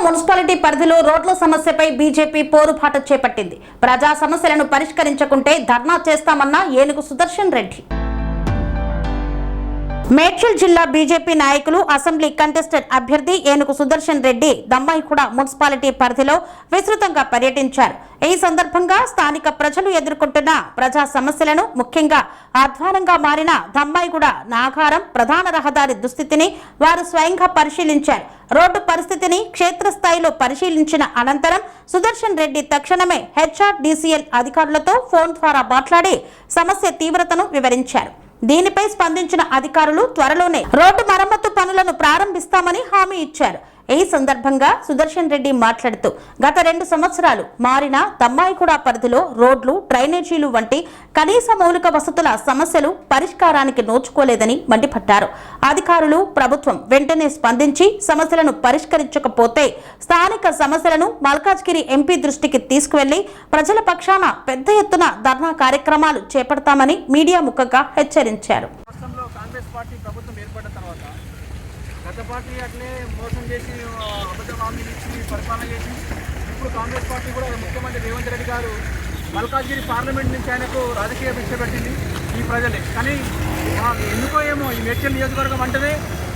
Municipality పరిధిలో రోడ్ల సమస్యపై బీజేపీ పోరుబాట చేపట్టింది. ప్రజా సమస్యలను పరిష్కరించకుంటే ధర్నా చేస్తామన్న ఏనుగు సుదర్శన్ రెడ్డి. మేడ్చల్ జిల్లా బీజేపీ నాయకులు అసెంబ్లీ కంటెస్టెడ్ అభ్యర్థి ఏనుగు సుదర్శన్ రెడ్డి దమ్మాయిగూడ మున్సిపాలిటీ పరిధిలో విస్తృతంగా పర్యటించారు. ఈ సందర్భంగా స్థానిక ప్రజలు ఎదుర్కొంటున్న ప్రజా సమస్యలను, ముఖ్యంగా అధ్వానంగా మారిన దమ్మాయిగూడ నాగారం ప్రధాన రహదారి దుస్థితిని వారు స్వయంగా పరిశీలించారు. రోడ్డు పరిస్థితిని క్షేత్రస్థాయిలో పరిశీలించిన అనంతరం సుదర్శన్ రెడ్డి తక్షణమే హెచ్ఆర్డీసీఎల్ అధికారులతో ఫోన్ ద్వారా మాట్లాడి సమస్య తీవ్రతను వివరించారు. దీనిపై స్పందించిన అధికారులు త్వరలోనే రోడ్డు మరమ్మతు పనులను ప్రారంభిస్తామని హామీ ఇచ్చారు. ఈ సందర్భంగా సుదర్శన్ రెడ్డి మాట్లాడుతూ గత 2 సంవత్సరాలు మారిన దమ్మాయిగూడ పరిధిలో రోడ్లు, డ్రైనేజీలు వంటి కనీస మౌలిక వసతుల సమస్యలు పరిష్కారానికి నోచుకోలేదని మండిపడ్డారు. అధికారులు, ప్రభుత్వం వెంటనే స్పందించి సమస్యలను పరిష్కరించకపోతే స్థానిక సమస్యలను మల్కాజ్గిరి ఎంపీ దృష్టికి తీసుకువెళ్లి ప్రజల పక్షాన పెద్ద ఎత్తున ధర్నా కార్యక్రమాలు చేపడతామని మీడియా ముఖంగా హెచ్చరించారు. గత పార్టీ అట్లే మోసం చేసి అబద్ధ హామీలు ఇచ్చి పరిపాలన చేసి ఇప్పుడు కాంగ్రెస్ పార్టీ కూడా ముఖ్యమంత్రి రేవంత్ రెడ్డి గారు మల్కాజ్గిరి పార్లమెంట్ నుంచి ఆయనకు రాజకీయ భిక్ష పెట్టింది ఈ ప్రజలే. కానీ ఎందుకో ఏమో ఈ మేడ్చల్ నియోజకవర్గం అంటేనే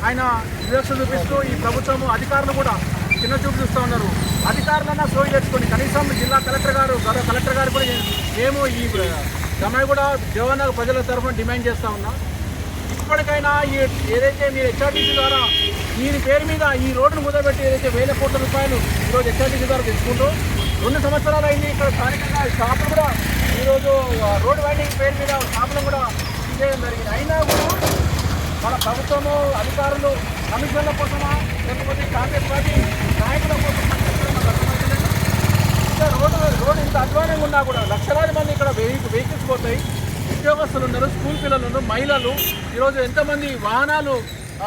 ఆయన వివక్ష చూపిస్తూ ఈ ప్రభుత్వం అధికారులు కూడా చిన్న చూపు చూస్తూ ఉన్నారు. అధికారులన్నా సోయి తెచ్చుకొని కనీసం జిల్లా కలెక్టర్ గారు కూడా ఏమో ఈ దమ్మాయిగూడ జవహర్నగర్ ప్రజల తరఫున డిమాండ్ చేస్తూ ఉన్నా, ఇప్పటికైనా ఏదైతే మీరు హెచ్ఆర్టీసీ ద్వారా దీని పేరు మీద ఈ రోడ్డును మొదలుపెట్టి ఏదైతే 1000 కోట్ల రూపాయలు ఈరోజు హెచ్ఆర్టీసీ ద్వారా తెచ్చుకుంటూ 2 సంవత్సరాలు అయింది. ఇక్కడ స్థానికంగా షాపులు కూడా ఈరోజు రోడ్ వైండింగ్ పేరు మీద షాపులు కూడా తీసేయడం జరిగింది. అయినా కూడా మన ప్రభుత్వము, అధికారులు కమిషన్ల కోసమా లేకపోతే కాంగ్రెస్ పార్టీ నాయకుల కోసం అర్థమవుతలేదు. ఇంకా రోడ్డు ఇంత అధ్వానంగా ఉన్నా కూడా లక్షలాది మంది ఇక్కడ వెహికల్స్ పోతాయి. ఉద్యోగస్తులు ఉన్నారు, స్కూల్ పిల్లలు ఉన్నారు, మహిళలు. ఈరోజు ఎంతమంది వాహనాలు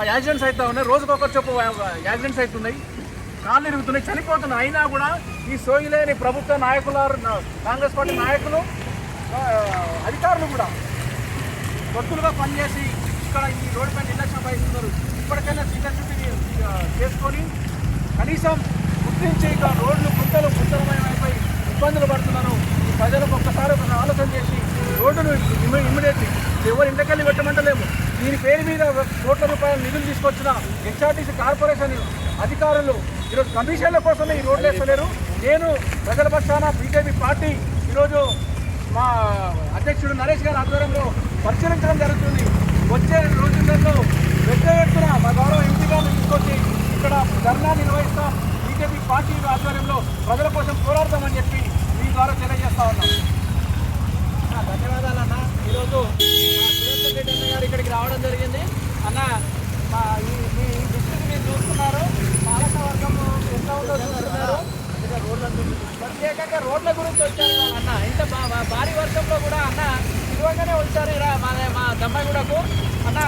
యాక్సిడెంట్స్ అవుతా ఉన్నాయి, రోజుకొకరు చెప్పు యాక్సిడెంట్స్ అవుతున్నాయి, కాళ్ళు ఇరుగుతున్నాయి, చనిపోతున్నాయి. అయినా కూడా ఈ సోయిలేని ప్రభుత్వ నాయకులు, కాంగ్రెస్ పార్టీ నాయకులు, అధికారులు కూడా భక్తులుగా పనిచేసి ఇక్కడ ఈ రోడ్డుపై నిర్లక్ష్యం వహిస్తున్నారు. ఇప్పటికైనా చిత్తశుద్ధిని చేసుకొని కనీసం గుర్తించి ఇక రోడ్లు గుంతలమయమైపోయి ఇబ్బందులు పడుతున్నారు. ఈ ప్రజలకు ఒక్కసారి ఆలోచన చేసి రోడ్డును ఇమ్మీడియట్లీ ఎవరు ఇంటకెళ్ళి పెట్టమంటలేము. దీని పేరు మీద కోట్ల రూపాయల నిధులు తీసుకొచ్చిన హెచ్ఆర్టీసీ కార్పొరేషన్ అధికారులు ఈరోజు కమిషన్ల కోసమే ఈ రోడ్లు వేస్తలేరు. నేను ప్రజల పక్షాన బీజేపీ పార్టీ ఈరోజు మా అధ్యక్షుడు నరేష్ గారి ఆధ్వర్యంలో పరిశీలించడం జరుగుతుంది. వచ్చే రోజులలో పెద్ద ఎత్తున మా గౌరవ ఎంపీ గారిని తీసుకొచ్చి ఇక్కడ ధర్నా నిర్వహిస్తాం. బీజేపీ పార్టీ ఆధ్వర్యంలో ప్రజల కోసం పోరాడతామని చెప్పి మీ ద్వారా తెలియజేస్తా ఉన్నాం. ధన్యవాదాలు అన్న. ఈరోజు సుదర్శన్ రెడ్డి అన్న గారు ఇక్కడికి రావడం జరిగింది. అన్న, మీ డిస్ట్రిక్ట్ మీరు చూస్తున్నారు, పాలక వర్గం ఎట్లా ఉందో చూస్తున్నారు. ప్రత్యేకంగా రోడ్ల గురించి వచ్చారు అన్న. ఇంత భారీ వర్షంలో కూడా అన్న ఇదివరగానే వచ్చారు మా దమ్మాయిగూడకు. అన్న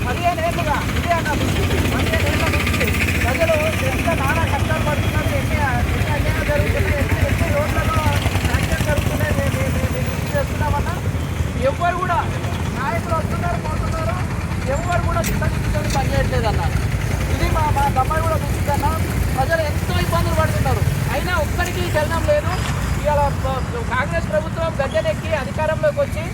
15 ఏళ్ళుగా ఇదే అన్న దుస్థితి. 15 ఏళ్ళ నుంచి ప్రజలు ఎంత నానా కష్టాలు పడుతున్నారు, ఎన్ని అన్యాయాలు జరుగుతున్నాయి, ఎన్ని రోడ్లలో యాక్సిడెంట్ జరుగుతున్నాయి చేస్తున్నామన్నా. ఎవ్వరు కూడా నాయకులు వస్తున్నారు, పోతున్నారు, ఎవరు కూడా చిత్తశుద్ధితో పనిచేయట్లేదు అన్న. ఇది మా దమ్మాయిగూడ దుస్థితి అన్న. ప్రజలు ఎంతో ఇబ్బందులు పడుతున్నారు, అయినా ఒక్కరికి చలనం లేదు. ఇవాళ కాంగ్రెస్ ప్రభుత్వం గద్దెనెక్కి అధికారంలోకి వచ్చి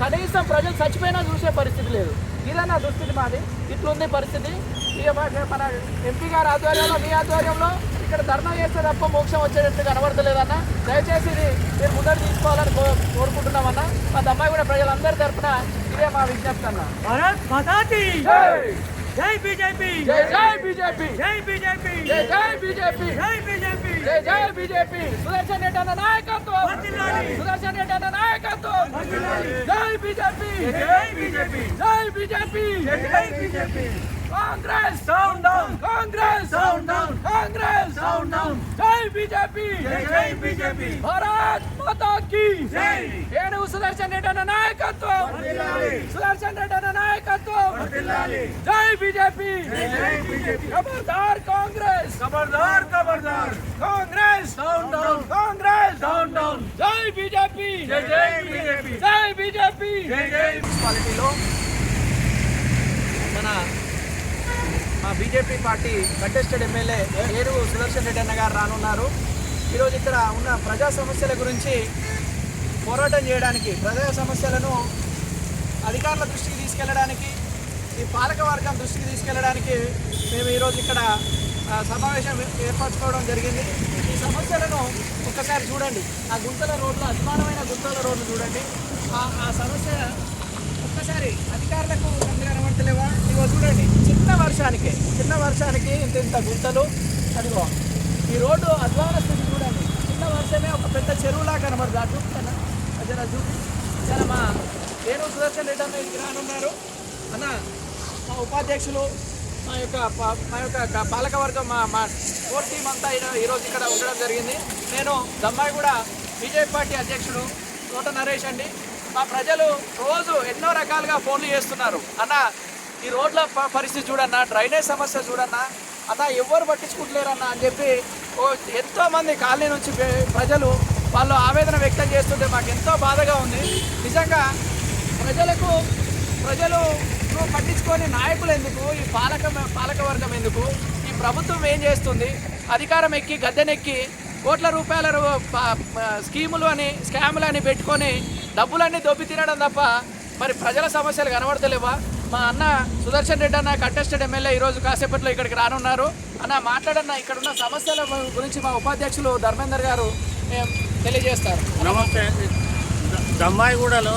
కనీసం ప్రజలు చచ్చిపోయినా చూసే పరిస్థితి లేదు. ఇదన్నా దుస్థితి మాది. ఇట్లుంది పరిస్థితి. ఇక మన ఎంపీ గారి ఆధ్వర్యంలో, మీ ఆధ్వర్యంలో ఇక్కడ ధర్నా చేస్తే తప్ప మోక్షం వచ్చేటట్టు కనబడతలేదన్న. దయచేసి ఇది మీరు ముందరు తీసుకోవాలని కోరుకుంటున్నామన్నా. మా దమ్మాయిగూడ ప్రజలందరి తరఫున ఇదే మా విజ్ఞప్తి అన్న. జై బీజేపీ, జై జై బీజేపీ, జై బీజేపీ, జై జై బీజేపీ, జై బీజేపీ, జై జై బీజేపీ. సుదర్శన్ రెడ్డి అన్న నాయకత్వం, సుదర్శన్ రెడ్డి అన్న నాయకత్వం. జై బీజేపీ, జై బీజేపీ, జై బీజేపీ, జై BJP. Congress sound down, Congress sound down, Congress sound down. జై బీజేపీ, జై జై బీజేపీ. భారత్ మాతా కీ జై. ఏనుగు సుదర్శన్ రెడ్డి అన్న నాయకత్వం, సుదర్శన్ రెడ్డి అన్న నాయకత్వం. జై బీజేపీ, జై జై బీజేపీ. ఖబర్దార్ కాంగ్రెస్, ఖబర్దార్ ఖబర్దార్ Congress. Sound down, Congress sound down. జై బీజేపీ, జై జై బీజేపీ, జై బీజేపీ, జై జై. మున్సిపాలిటీలో మన మా బీజేపీ పార్టీ కంటెస్టెడ్ ఎమ్మెల్యే ఏనుగు సుదర్శన్ రెడ్డి అన్న గారు రానున్నారు. ఈరోజు ఇక్కడ ఉన్న ప్రజా సమస్యల గురించి పోరాటం చేయడానికి, ప్రజా సమస్యలను అధికారుల దృష్టికి తీసుకెళ్లడానికి, ఈ పాలక వర్గం దృష్టికి తీసుకెళ్లడానికి మేము ఈరోజు ఇక్కడ సమావేశం ఏర్పరచుకోవడం జరిగింది. ఈ సమస్యలను ఒక్కసారి చూడండి. ఆ గుంతల రోడ్లు, అధ్వానమైన గుంతల రోడ్లు చూడండి. ఆ సమస్య ఒక్కసారి అధికారులకు కనబడతలేవా? ఇగో చూడండి, చిన్న వర్షానికి ఇంత గుంతలు. అదిగో ఈ రోడ్డు అధ్వాన స్థితి చూడండి. చిన్న వర్షమే ఒక పెద్ద చెరువులా కనబడుతుంది. అది చూపుతాను, జర చూపి. జర మా ఏనుగు సుదర్శన్ రెడ్డి అన్న ఇక్కడ రానున్నారు అన్న. మా ఉపాధ్యక్షులు, మా యొక్క పాలకవర్గం, మా కోర్ టీం అంతా ఈరోజు ఇక్కడ ఉండడం జరిగింది. నేను దమ్మాయిగూడ బీజేపీ పార్టీ అధ్యక్షుడు తోట నరేష్ అండి. మా ప్రజలు రోజు ఎన్నో రకాలుగా ఫోన్లు చేస్తున్నారు. అన్న ఈ రోడ్ల పరిస్థితి చూడన్నా, డ్రైనేజ్ సమస్య చూడన్నా, అన్న ఎవ్వరు పట్టించుకుంటలేరన్న అని చెప్పి ఎంతోమంది కాలనీ నుంచి ప్రజలు వాళ్ళు ఆవేదన వ్యక్తం చేస్తుంటే మాకు ఎంతో బాధగా ఉంది. నిజంగా ప్రజలు పట్టించుకొని నాయకులు ఎందుకు, ఈ పాలకవర్గం ఎందుకు, ఈ ప్రభుత్వం ఏం చేస్తుంది? అధికారం ఎక్కి గద్దెనెక్కి కోట్ల రూపాయల స్కీములు అని స్కాములు అని పెట్టుకొని డబ్బులన్నీ దొబ్బి తినడం తప్ప మరి ప్రజల సమస్యలు కనబడతలేవా? మా అన్న సుదర్శన్ రెడ్డి అన్న కంటెస్టెడ్ ఎమ్మెల్యే ఈరోజు కాసేపట్లో ఇక్కడికి రానున్నారు. అన్న మాట్లాడన్న, ఇక్కడున్న సమస్యల గురించి మా ఉపాధ్యక్షులు ధర్మేందర్ గారు తెలియజేస్తారు. నమస్తే. దమ్మాయిగూడలో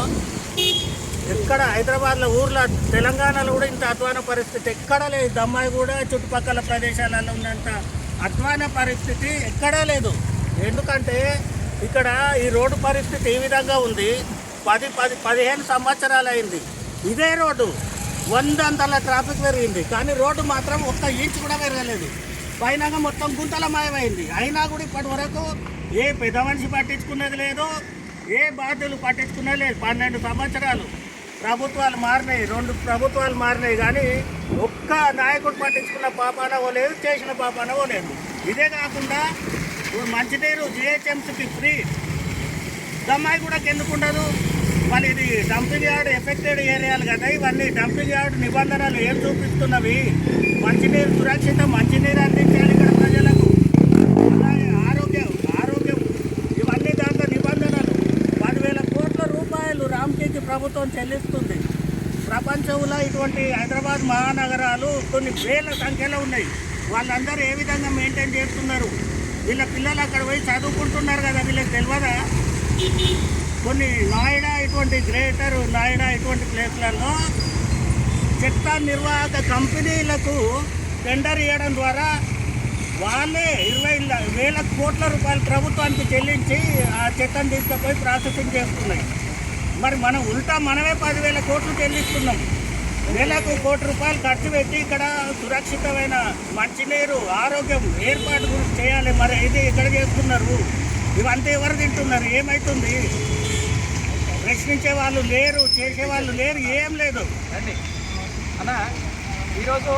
ఎక్కడ హైదరాబాద్లో ఊర్లో తెలంగాణలో కూడా ఇంత అధ్వాన పరిస్థితి ఎక్కడా లేదు. దమ్మాయిగూడ చుట్టుపక్కల ప్రదేశాలలో ఉన్నంత అధ్వాన పరిస్థితి ఎక్కడా లేదు. ఎందుకంటే ఇక్కడ ఈ రోడ్డు పరిస్థితి ఈ విధంగా ఉంది. 15 సంవత్సరాలు అయింది ఇదే రోడ్డు. 100 ట్రాఫిక్ పెరిగింది, కానీ రోడ్డు మాత్రం ఒక్క ఇంచు కూడా పెరగలేదు. పైన మొత్తం గుంతలమయమైంది. అయినా కూడా ఇప్పటి వరకు ఏ పెద్ద మనిషి పట్టించుకున్నది లేదు, ఏ బాధ్యులు పట్టించుకున్నది లేదు. 12 సంవత్సరాలు ప్రభుత్వాలు మారినాయి, 2 ప్రభుత్వాలు మారినాయి, కానీ ఒక్క నాయకుడు పట్టించుకున్న పాపాన పోలేదు, చేసిన పాపాన పోలేదు. ఇదే కాకుండా మంచినీరు జిహెచ్ఎంసీకి ఫ్రీ, దమ్మాయిగూడకి ఎందుకు ఉండదు? మళ్ళీ ఇది డంపింగ్ యార్డ్ ఎఫెక్టెడ్ ఏరియాలు కదా, ఇవన్నీ డంపింగ్ యార్డ్ నిబంధనలు ఏం చూపిస్తున్నవి? మంచినీరు సురక్షిత మంచినీరు అందించాలి ఇక్కడ ప్రజలకు. ఆరోగ్యం ఇవన్నీ దాంట్లో నిబంధనలు. 10,000 కోట్ల రూపాయలు రామ్కేకి ప్రభుత్వం చెల్లిస్తుంది. ప్రపంచంలో ఇటువంటి హైదరాబాద్ మహానగరాలు కొన్ని వేల సంఖ్యలో ఉన్నాయి. వాళ్ళందరూ ఏ విధంగా మెయింటైన్ చేస్తున్నారు? వీళ్ళ పిల్లలు అక్కడ పోయి చదువుకుంటున్నారు కదా, వీళ్ళకి తెలియదా? కొన్ని నాయిడా ఇటువంటి గ్రేటర్ నాయిడా ఇటువంటి ప్లేస్లలో చెత్త నిర్వాహక కంపెనీలకు టెండర్ ఇవ్వడం ద్వారా వాళ్ళే 20,000 కోట్ల రూపాయలు ప్రభుత్వానికి చెల్లించి ఆ చెత్తను తీసుకుపోయి ప్రాసెసింగ్ చేస్తున్నాయి. మరి మనం మనమే 10,000 కోట్లు చెల్లిస్తున్నాం. నెలకు 1 కోటి రూపాయలు ఖర్చు పెట్టి ఇక్కడ సురక్షితమైన మంచినీరు ఆరోగ్యం ఏర్పాటు గురించి చేయాలి. మరి ఇది ఎక్కడ చేస్తున్నారు? ఇవంతా ఎవరు తింటున్నారు? ఏమవుతుంది? ప్రశ్నించే వాళ్ళు లేరు, చేసేవాళ్ళు లేరు, ఏం లేదు. రండి అన్న, ఈరోజు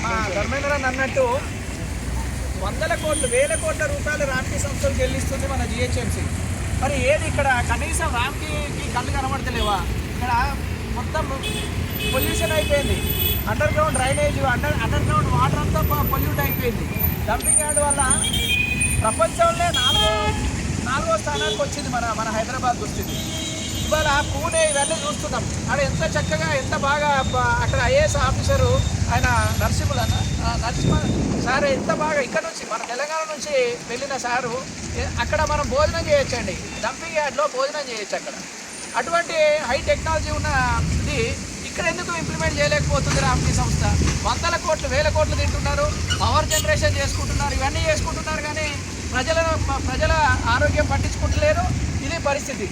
మా ధర్మేంద్ర అన్నట్టు 100 కోట్లు 1000 కోట్ల రూపాయలు రామ్కీ సంస్థలు చెల్లిస్తుంది మన జిహెచ్ఎంసీ. మరి ఏది ఇక్కడ కనీసం రామ్కీకి కళ్ళు కనబడతలేవా? ఇక్కడ మొత్తం పొల్యూషన్ అయిపోయింది. Under ground drainage, under ground water అంతా పొల్యూట్ అయిపోయింది. డంపింగ్ యార్డ్ వల్ల ప్రపంచంలో నాలుగో స్థానానికి వచ్చింది మన హైదరాబాద్ వచ్చింది. ఇవాళ పూణే ఇవన్నీ చూస్తున్నాం. అక్కడ ఎంత చక్కగా ఎంత బాగా అక్కడ ఐఏఎస్ ఆఫీసరు ఆయన నరసింహ సార్ ఎంత బాగా ఇక్కడ నుంచి మన తెలంగాణ నుంచి వెళ్ళిన సారు అక్కడ మనం భోజనం చేయొచ్చండి. డంపింగ్ యార్డ్లో భోజనం చేయొచ్చు అక్కడ. అటువంటి హై టెక్నాలజీ ఉన్నది ఇక్కడ ఎందుకు ఇంప్లిమెంట్ చేయలేకపోతుంది రామ్కీ సంస్థ? 100 కోట్లు 1000 కోట్లు తింటున్నారు, పవర్ జనరేషన్ చేసుకుంటున్నారు, ఇవన్నీ చేసుకుంటున్నారు, కానీ ప్రజల ఆరోగ్యం పట్టించుకుంటలేరు. ఇది పరిస్థితి.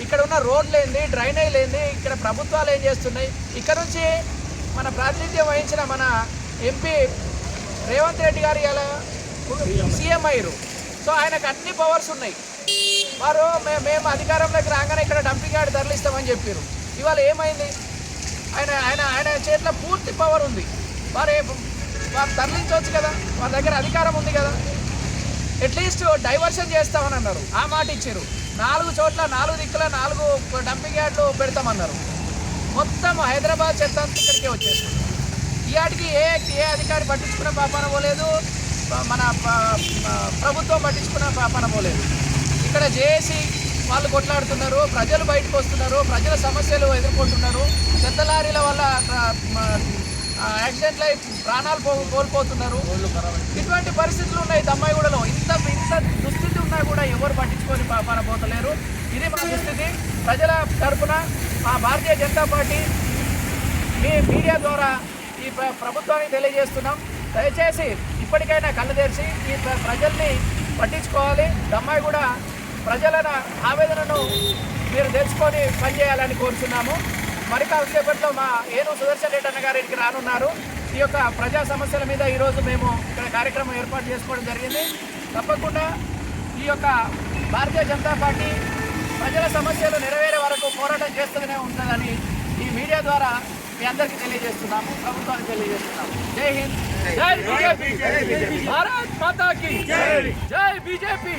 ఇక్కడ ఉన్న రోడ్లు ఏంది, డ్రైనేజ్ ఏంది, ఇక్కడ ప్రభుత్వాలు ఏం చేస్తున్నాయి? ఇక్కడ నుంచి మన ప్రాతినిధ్యం వహించిన మన ఎంపీ రేవంత్ రెడ్డి గారు ఇలా సీఎం అయ్యారు. సో ఆయనకు అన్ని పవర్స్ ఉన్నాయి. వారు మేము అధికారంలోకి రాగానే ఇక్కడ డంపింగ్ యార్డ్ తరలిస్తామని చెప్పారు. ఇవాళ ఏమైంది? ఆయన చేతిలో పూర్తి పవర్ ఉంది. వారు తరలించవచ్చు కదా, వాళ్ళ దగ్గర అధికారం ఉంది కదా. అట్లీస్ట్ డైవర్షన్ చేస్తామని అన్నారు, ఆ మాట ఇచ్చారు. 4 చోట్ల 4 దిక్కుల 4 డంపింగ్ యార్డ్లు పెడతామన్నారు. మొత్తం హైదరాబాద్ చెత్త ఇక్కడికే వచ్చేస్తుంది. ఇవాటికి ఏ అధికారి పట్టించుకున్న పాపాన పోలేదు, మన ప్రభుత్వం పట్టించుకున్న పాపాన పోలేదు. ఇక్కడ జేఏసీ వాళ్ళు కొట్లాడుతున్నారు, ప్రజలు బయటకు వస్తున్నారు, ప్రజల సమస్యలు ఎదుర్కొంటున్నారు. చెత్త లారీల వల్ల యాక్సిడెంట్లు అయి ప్రాణాలు కోల్పోతున్నారు. ఇటువంటి పరిస్థితులు ఉన్నాయి దమ్మాయిగూడలో. ఇంత దుస్థితి ఉన్నా కూడా ఎవరు పట్టించుకొని పాపాన పోతలేరు. ఇది మా దుస్థితి. ప్రజల తరఫున మా భారతీయ జనతా పార్టీ మీడియా ద్వారా ఈ ప్రభుత్వానికి తెలియజేస్తున్నాం. దయచేసి ఇప్పటికైనా కళ్ళు తెరిచి ఈ ప్రజల్ని పట్టించుకోవాలి. దమ్మాయిగూడ ప్రజల ఆవేదనను మీరు తెలుసుకొని పనిచేయాలని కోరుతున్నాము. మరి కాసేపట్లో మా ఏనుగు సుదర్శన్ రెడ్డి అన్న గారు ఇక్కడికి రానున్నారు. ఈ యొక్క ప్రజా సమస్యల మీద ఈరోజు మేము ఇక్కడ కార్యక్రమం ఏర్పాటు చేసుకోవడం జరిగింది. తప్పకుండా ఈ యొక్క భారతీయ జనతా పార్టీ ప్రజల సమస్యలు నెరవేరే వరకు పోరాటం చేస్తూనే ఉంటుందని ఈ మీడియా ద్వారా మీ అందరికీ తెలియజేస్తున్నాము, ప్రభుత్వానికి తెలియజేస్తున్నాము. జై హింద్, జై బీజేపీ, భారత్ మాతా కీ జై, జై బీజేపీ.